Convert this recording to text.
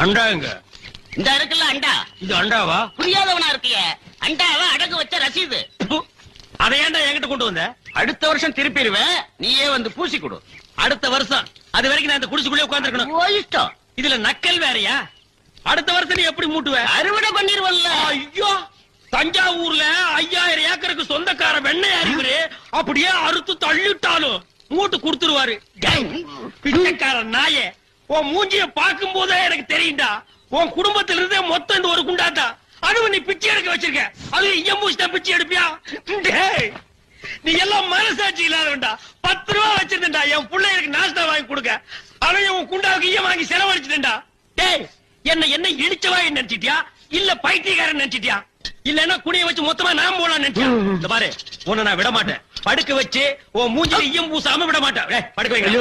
அண்டாங்க இந்த இருக்குல்ல அண்டா. இது அண்டாவா? புரியாதவனா இருக்கிய. அண்டாவ அடகு வச்ச ரசீது. அதை ஏன்டா என்கிட்ட கொண்டு வந்த? அடுத்த வருஷம் திருப்பிடுவேன், நீயே வந்து பூசி கொடு. அடுத்த வருஷம் அது வரைக்கும் நான் இந்த குடிசுக்குள்ளே உட்கார்ந்திருக்கணும். ஓ இஷ்டம். இதுல நக்கல் வேறயா? அடுத்த வருஷம் நீ எப்படி மூட்டுவ? அறுவடை பண்ணிருவல்ல. ஐயோ, தஞ்சாவூர்ல 5000 ஏக்கருக்கு சொந்தக்கார வெண்ணெய் அறிவுரு அப்படியே அறுத்து தள்ளிட்டாலும் மூட்டு கொடுத்துருவாரு. பிச்சைக்கார நாயே, உன் மூஞ்சிய பார்க்கும் போதே எனக்கு தெரியும்டா, உன் குடும்பத்தில இருந்தே மொத்தம் இந்த ஒரு குண்டாதான். அதுவும் நீ பிச்சை எடுக்க வச்சிருக்க, அது ஐயம்பூசிட்டா பிச்சை எடுப்பியா? டேய், நீ எல்லாம் மனசாட்சி இல்லாதவன்டா. 10 ரூபா வச்சிருந்தா என் பிள்ளைகளுக்கு நாஸ்டா வாங்கி கொடுக்க, அவன் உன் குண்டாவுக்கு ஈயம் வாங்கி செலவழிச்சுட்டா. டேய், என்ன இடிச்சவா நினைச்சிட்டியா இல்ல பைத்தியக்காரன் நினைச்சிட்டியா? இல்லன்னா குடிய வச்சு மொத்தமா நான் போலாம் நினைச்சியா? இந்த பாரு, உன்னை நான் விட மாட்டேன். படுக்க வச்சு உன் மூஞ்சில ஈயம் பூசாம விட மாட்டேன். படுக்க வைங்க.